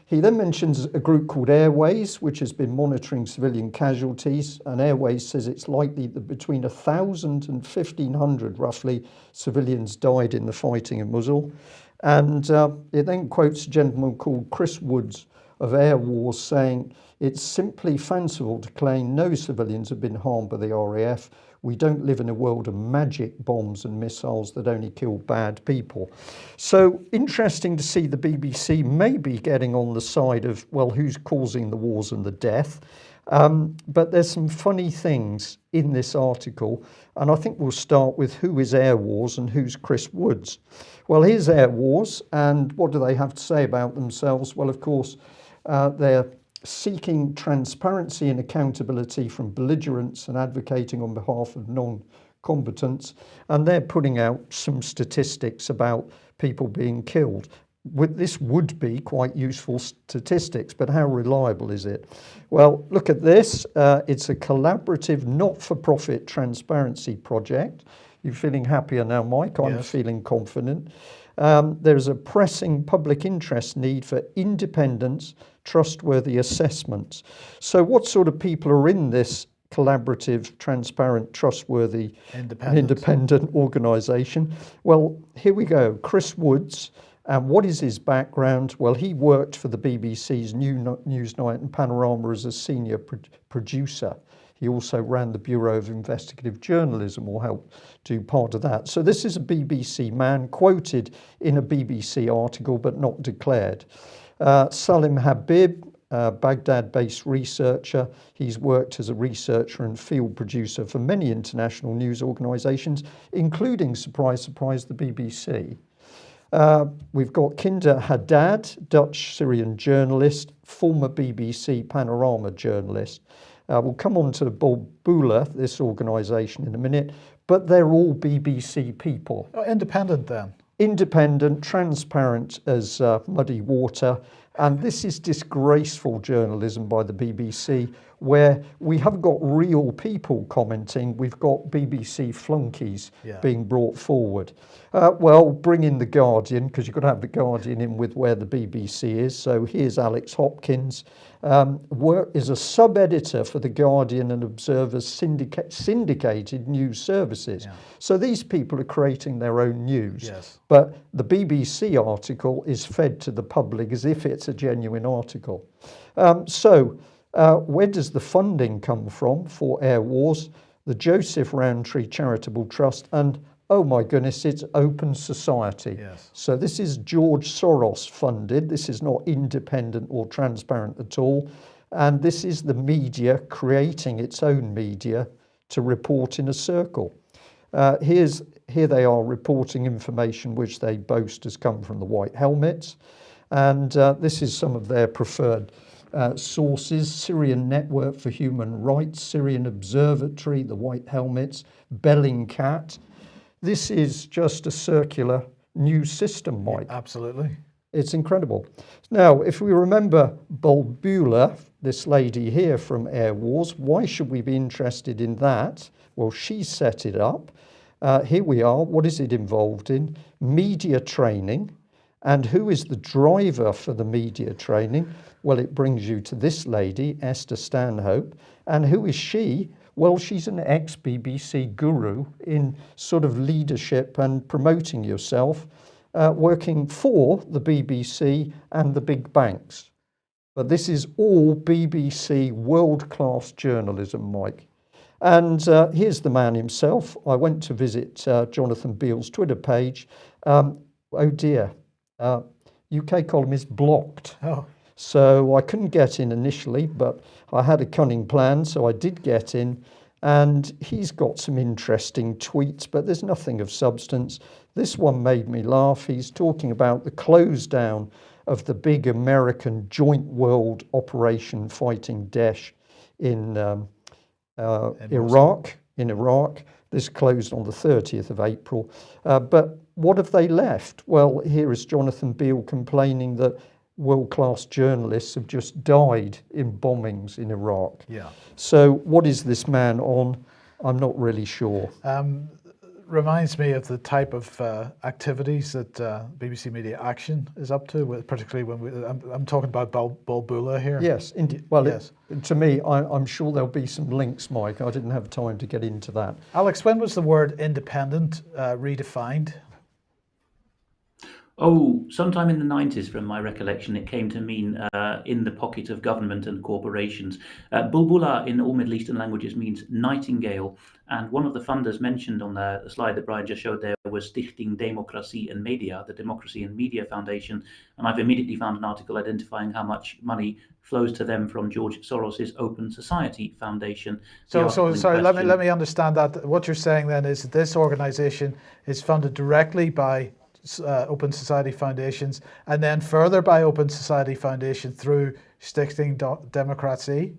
He then mentions a group called Airways, which has been monitoring civilian casualties, and Airways says it's likely that between 1,000 and 1,500 roughly civilians died in the fighting in Mosul. And it then quotes a gentleman called Chris Woods of Air Wars saying, it's simply fanciful to claim no civilians have been harmed by the RAF. We don't live in a world of magic bombs and missiles that only kill bad people. So interesting to see the BBC maybe getting on the side of, well, who's causing the wars and the death. But there's some funny things in this article, and I think we'll start with who is Air Wars and who's Chris Woods. Well, here's Air Wars, and what do they have to say about themselves? Well, of course, they're seeking transparency and accountability from belligerents and advocating on behalf of non-combatants, and they're putting out some statistics about people being killed. This would be quite useful statistics, but how reliable is it? Well, look at this. It's a collaborative, not-for-profit transparency project. You feeling happier now, Mike? I'm Yes. feeling confident. There's a pressing public interest need for independence, trustworthy assessments. So what sort of people are in this collaborative, transparent, trustworthy, independent organisation? Well, here we go. Chris Woods. And what is his background? Well, he worked for the BBC's Newsnight and Panorama as a senior producer. He also ran the Bureau of Investigative Journalism, or helped do part of that. So this is a BBC man quoted in a BBC article, but not declared. Salim Habib, Baghdad-based researcher. He's worked as a researcher and field producer for many international news organisations, including, surprise, surprise, the BBC. We've got Kinder Haddad, Dutch-Syrian journalist, former BBC Panorama journalist. We'll come on to Bula, this organisation, in a minute, but they're all BBC people. Oh, independent then? Independent, transparent as muddy water. And this is disgraceful journalism by the BBC, where we haven't got real people commenting, we've got BBC flunkies being brought forward. Well, bring in The Guardian, because you've got to have The Guardian in with where the BBC is. So here's Alex Hopkins, is a sub-editor for The Guardian and Observer's syndicated news services. So these people are creating their own news. But the BBC article is fed to the public as if it's a genuine article. Where does the funding come from for Air Wars? The Joseph Rowntree Charitable Trust, and oh my goodness, it's Open Society. So this is George Soros funded. This is not independent or transparent at all. And this is the media creating its own media to report in a circle. Here they are reporting information which they boast has come from the White Helmets. And this is some of their preferred sources: Syrian Network for Human Rights, Syrian Observatory, the White Helmets, Bellingcat. This is just a circular news system, Mike. Absolutely. It's incredible. Now, if we remember Bulbula, this lady here from Air Wars, why should we be interested in that? Well, she set it up. Here we are. What is it involved in? Media training. And who is the driver for the media training? Well, it brings you to this lady, Esther Stanhope. And who is she? Well, she's an ex-BBC guru in sort of leadership and promoting yourself, working for the BBC and the big banks. But this is all BBC world-class journalism, Mike. And here's the man himself. I went to visit Jonathan Beale's Twitter page. Oh dear. UK column is blocked. So I couldn't get in initially, but I had a cunning plan, so I did get in. And he's got some interesting tweets, but there's nothing of substance. This one made me laugh. He's talking about the close down of the big American joint world operation fighting Daesh in Iraq. This closed on the 30th of April. But what have they left? Well, here is Jonathan Beale complaining that world-class journalists have just died in bombings in Iraq. Yeah. So what is this man on? I'm not really sure. Reminds me of the type of activities that BBC Media Action is up to, particularly when I'm talking about Balbula here. Yes, indeed. Well, yes. To me, I'm sure there'll be some links, Mike. I didn't have time to get into that. Alex, when was the word independent redefined? Oh, sometime in the 90s, from my recollection, it came to mean in the pocket of government and corporations. Bulbula in all Middle Eastern languages means nightingale. And one of the funders mentioned on the slide that Brian just showed there was Stichting Democratie en Media, the Democracy and Media Foundation. And I've immediately found an article identifying how much money flows to them from George Soros's Open Society Foundation. So sorry, let me understand that. What you're saying then is that this organization is funded directly by Open Society Foundations, and then further by Open Society Foundation through Stichting Democratie?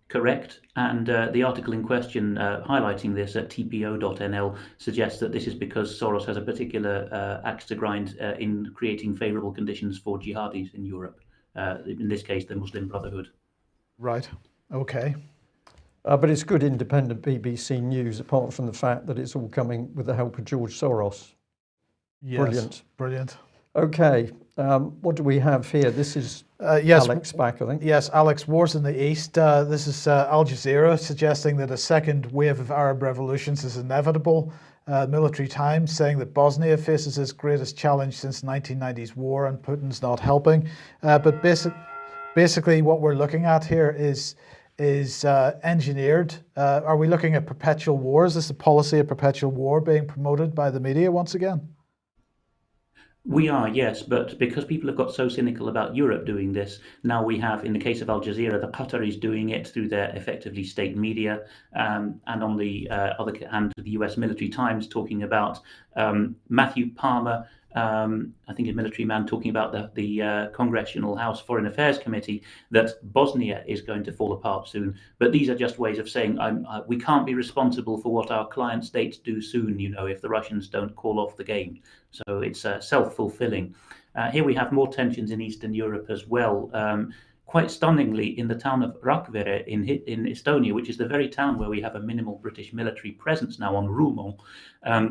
Correct. And the article in question highlighting this at tpo.nl suggests that this is because Soros has a particular axe to grind in creating favourable conditions for jihadis in Europe, in this case the Muslim Brotherhood. Right, okay. But it's good independent BBC news, apart from the fact that it's all coming with the help of George Soros. Yes, brilliant. Okay, what do we have here? This is yes, Alex back, I think. Yes, Alex, wars in the East. This is Al Jazeera suggesting that a second wave of Arab revolutions is inevitable. Military Times saying that Bosnia faces its greatest challenge since 1990s war and Putin's not helping. But basically what we're looking at here is engineered. Are we looking at perpetual war? Is this a policy of perpetual war being promoted by the media once again? We are, yes, but because people have got so cynical about Europe doing this, now we have, in the case of Al Jazeera, the Qataris doing it through their effectively state media, and on the other hand, the US Military Times talking about Matthew Palmer, I think a military man, talking about the Congressional House Foreign Affairs Committee, that Bosnia is going to fall apart soon. But these are just ways of saying we can't be responsible for what our client states do soon, if the Russians don't call off the game. So it's self-fulfilling. Here we have more tensions in Eastern Europe as well. Quite stunningly, in the town of Rakvere in Estonia, which is the very town where we have a minimal British military presence now on Rumon,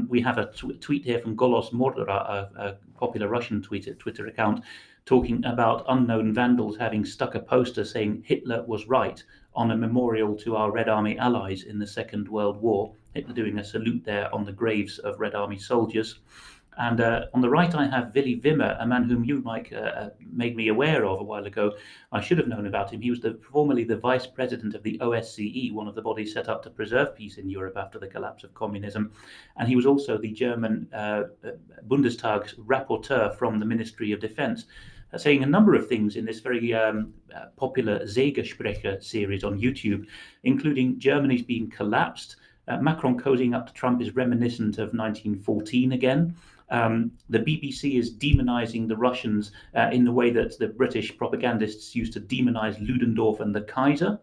we have a tweet here from Golos Mordora, a popular Russian Twitter account, talking about unknown vandals having stuck a poster saying Hitler was right on a memorial to our Red Army allies in the Second World War. Hitler doing a salute there on the graves of Red Army soldiers. And on the right, I have Willy Wimmer, a man whom you, Mike, made me aware of a while ago. I should have known about him. He was formerly the vice president of the OSCE, one of the bodies set up to preserve peace in Europe after the collapse of communism. And he was also the German Bundestag's rapporteur from the Ministry of Defence, saying a number of things in this very popular Zegesprecher series on YouTube, including Germany's being collapsed. Macron cozying up to Trump is reminiscent of 1914 again. The BBC is demonizing the Russians in the way that the British propagandists used to demonize Ludendorff and the Kaiser.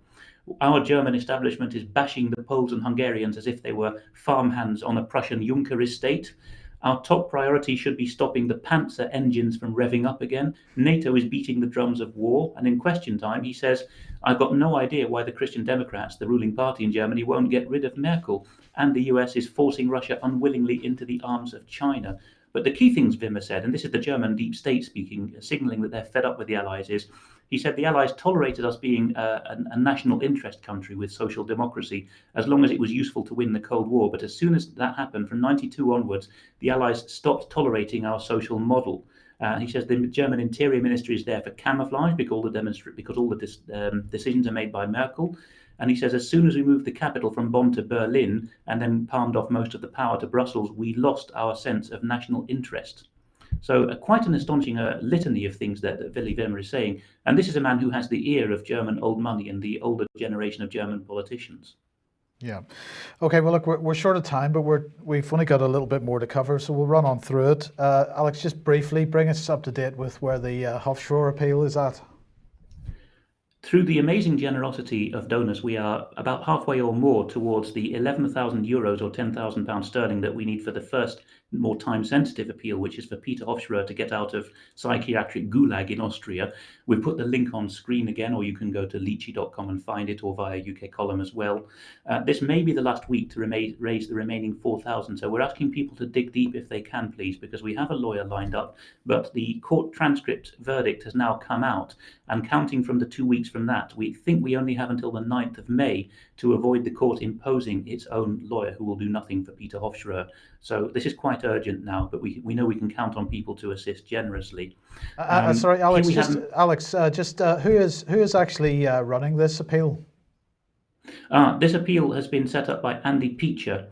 Our German establishment is bashing the Poles and Hungarians as if they were farmhands on a Prussian Junker estate. Our top priority should be stopping the Panzer engines from revving up again. NATO is beating the drums of war. And in question time, he says, I've got no idea why the Christian Democrats, the ruling party in Germany, won't get rid of Merkel. And the US is forcing Russia unwillingly into the arms of China. But the key things Wimmer said, and this is the German deep state speaking, signaling that they're fed up with the Allies, is he said the Allies tolerated us being a national interest country with social democracy as long as it was useful to win the Cold War. But as soon as that happened, from 92 onwards, the Allies stopped tolerating our social model. He says the German Interior Ministry is there for camouflage because all the decisions are made by Merkel. And he says as soon as we moved the capital from Bonn to Berlin and then palmed off most of the power to Brussels, we lost our sense of national interest. So quite an astonishing litany of things that Willy Wimmer is saying. And this is a man who has the ear of German old money and the older generation of German politicians. Yeah. Okay. Well, look, we're short of time, but we've only got a little bit more to cover, so we'll run on through it. Alex, just briefly bring us up to date with where the Hofschröer appeal is at. Through the amazing generosity of donors, we are about halfway or more towards the €11,000 or £10,000 sterling that we need for the first more time-sensitive appeal, which is for Peter Hofschröer to get out of psychiatric gulag in Austria. We've put the link on screen again, or you can go to leachy.com and find it, or via UK Column as well. This may be the last week to raise the remaining 4,000, so we're asking people to dig deep if they can, please, because we have a lawyer lined up, but the court transcript verdict has now come out, and counting from the 2 weeks from that, we think we only have until the 9th of May to avoid the court imposing its own lawyer who will do nothing for Peter Hofschröer. So this is quite urgent now, but we know we can count on people to assist generously. Sorry, Alex. Who is actually running this appeal? This appeal has been set up by Andy Peacher,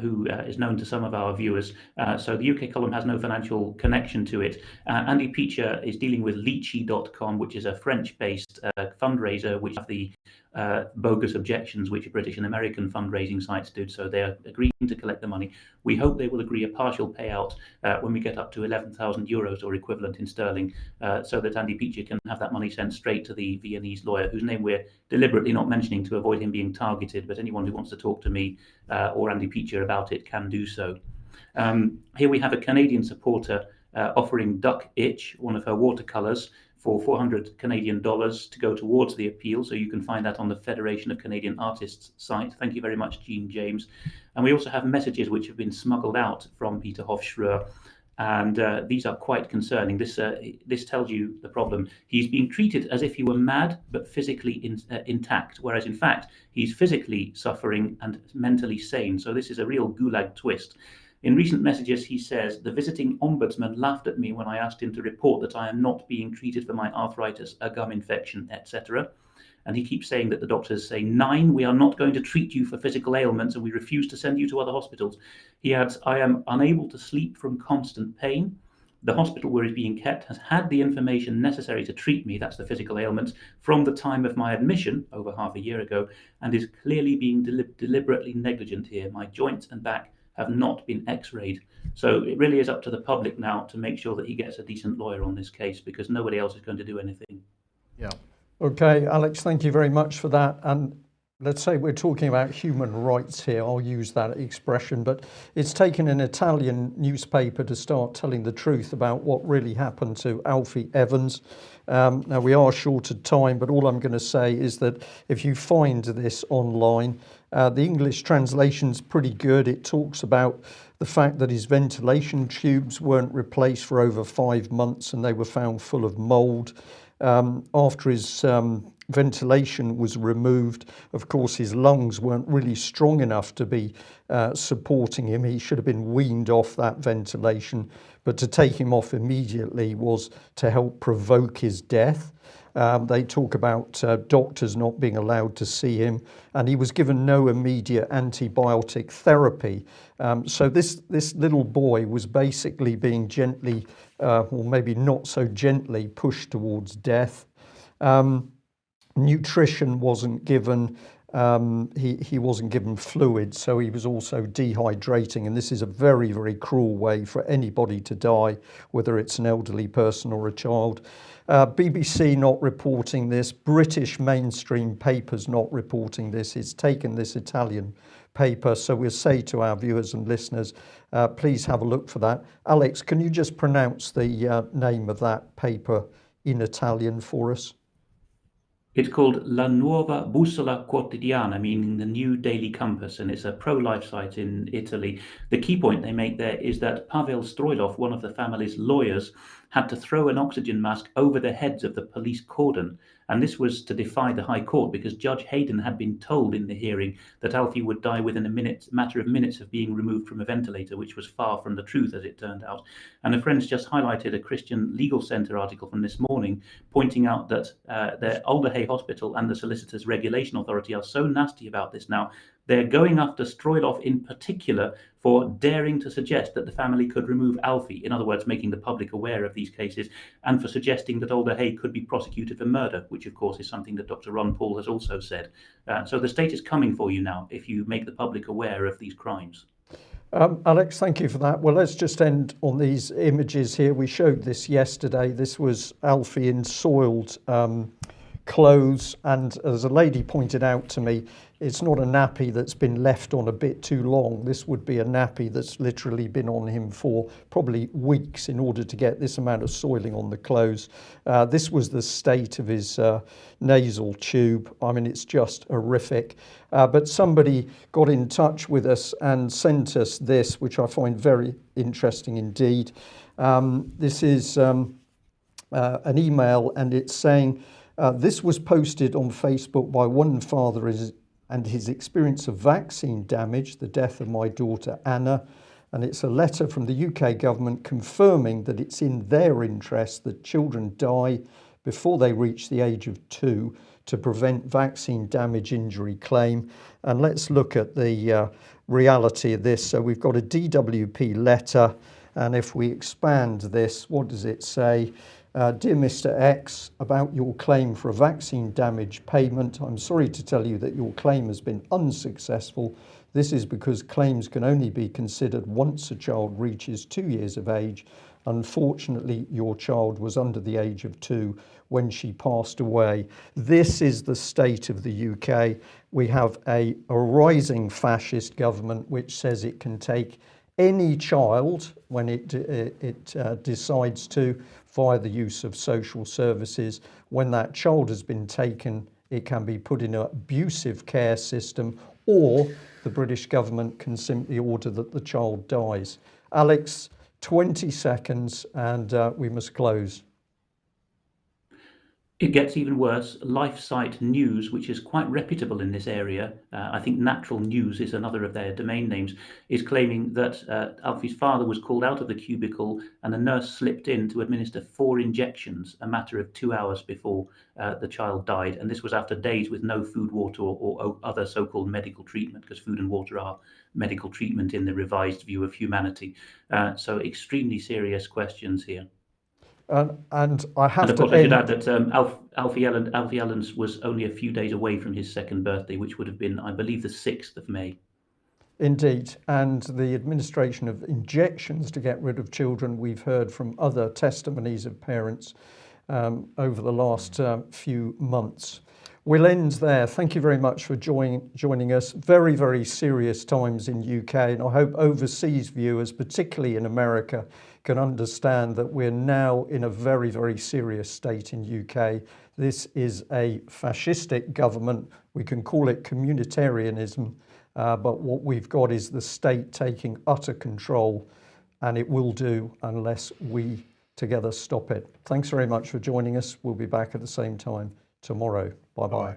who is known to some of our viewers. So the UK Column has no financial connection to it. Andy Peacher is dealing with leachy.com, which is a French-based fundraiser, which have the bogus objections which British and American fundraising sites did. So they are agreeing to collect the money. We hope they will agree a partial payout when we get up to €11,000 or equivalent in sterling, so that Andy Peacher can have that money sent straight to the Viennese lawyer, whose name we're deliberately not mentioning to avoid him being targeted. But anyone who wants to talk to me or Andy Peacher about it can do so. Here we have a Canadian supporter offering Duck Itch, one of her watercolours, for $400 Canadian to go towards the appeal. So you can find that on the Federation of Canadian Artists site. Thank you very much, Jean James. And we also have messages which have been smuggled out from Peter Hofschröer. And these are quite concerning. This tells you the problem. He's being treated as if he were mad, but physically intact, whereas in fact, he's physically suffering and mentally sane. So this is a real gulag twist. In recent messages, he says, the visiting ombudsman laughed at me when I asked him to report that I am not being treated for my arthritis, a gum infection, etc. And he keeps saying that the doctors say, 9, we are not going to treat you for physical ailments and we refuse to send you to other hospitals. He adds, I am unable to sleep from constant pain. The hospital where he's being kept has had the information necessary to treat me, that's the physical ailments, from the time of my admission, over half a year ago, and is clearly being deliberately negligent here. My joints and back have not been x-rayed. So it really is up to the public now to make sure that he gets a decent lawyer on this case, because nobody else is going to do anything. Yeah. Okay, Alex, thank you very much for that. And let's say we're talking about human rights here. I'll use that expression, but it's taken an Italian newspaper to start telling the truth about what really happened to Alfie Evans. Now, we are short of time, but all I'm going to say is that if you find this online, the English translation's pretty good. It talks about the fact that his ventilation tubes weren't replaced for over 5 months and they were found full of mould. After his ventilation was removed, of course, his lungs weren't really strong enough to be supporting him. He should have been weaned off that ventilation, but to take him off immediately was to help provoke his death. They talk about doctors not being allowed to see him, and he was given no immediate antibiotic therapy. So this little boy was basically being gently, or maybe not so gently, pushed towards death. Nutrition wasn't given. He wasn't given fluid, so he was also dehydrating, and this is a very, very cruel way for anybody to die, whether it's an elderly person or a child. BBC not reporting this, British mainstream papers not reporting this. It's taken this Italian paper, so we'll say to our viewers and listeners, please have a look for that. Alex, can you just pronounce the name of that paper in Italian for us? It's called La Nuova Bussola Quotidiana, meaning the new daily compass, and it's a pro-life site in Italy. The key point they make there is that Pavel Stroilov, one of the family's lawyers, had to throw an oxygen mask over the heads of the police cordon. And this was to defy the High Court, because Judge Hayden had been told in the hearing that Alfie would die within a matter of minutes of being removed from a ventilator, which was far from the truth, as it turned out. And a friend's just highlighted a Christian Legal Centre article from this morning, pointing out that the Alderhay Hospital and the Solicitors Regulation Authority are so nasty about this now They're going after Stroilov in particular for daring to suggest that the family could remove Alfie, in other words, making the public aware of these cases, and for suggesting that Alder Hey could be prosecuted for murder, which of course is something that Dr. Ron Paul has also said. So the state is coming for you now if you make the public aware of these crimes. Alex, thank you for that. Well, let's just end on these images here. We showed this yesterday. This was Alfie in soiled clothes, and as a lady pointed out to me, it's not a nappy that's been left on a bit too long. This would be a nappy that's literally been on him for probably weeks in order to get this amount of soiling on the clothes. This was the state of his nasal tube. I mean, it's just horrific. But somebody got in touch with us and sent us this, which I find very interesting indeed. This is an email, and it's saying, this was posted on Facebook by one father and his experience of vaccine damage, the death of my daughter Anna. And it's a letter from the UK government confirming that it's in their interest that children die before they reach the age of 2 to prevent vaccine damage injury claim. And let's look at the reality of this. So we've got a DWP letter, and if we expand this, what does it say? Dear Mr. X, about your claim for a vaccine damage payment, I'm sorry to tell you that your claim has been unsuccessful. This is because claims can only be considered once a child reaches 2 years of age. Unfortunately, your child was under the age of 2 when she passed away. This is the state of the UK. We have a rising fascist government which says it can take any child when it decides to, via the use of social services. When that child has been taken, it can be put in an abusive care system, or the British government can simply order that the child dies. Alex, 20 seconds and we must close. It gets even worse. LifeSite News, which is quite reputable in this area, I think Natural News is another of their domain names, is claiming that Alfie's father was called out of the cubicle and a nurse slipped in to administer 4 injections a matter of 2 hours before the child died. And this was after days with no food, water or other so-called medical treatment, because food and water are medical treatment in the revised view of humanity. So extremely serious questions here. And I have of to course, I should add that Alfie Evans was only a few days away from his second birthday, which would have been, I believe, the 6th of May. Indeed, and the administration of injections to get rid of children, we've heard from other testimonies of parents over the last few months. We'll end there. Thank you very much for joining us. Very, very serious times in UK, and I hope overseas viewers, particularly in America, can understand that we're now in a very, very serious state in UK. This is a fascistic government. We can call it communitarianism, but what we've got is the state taking utter control, and it will do unless we together stop it. Thanks very much for joining us. We'll be back at the same time tomorrow. Bye-bye.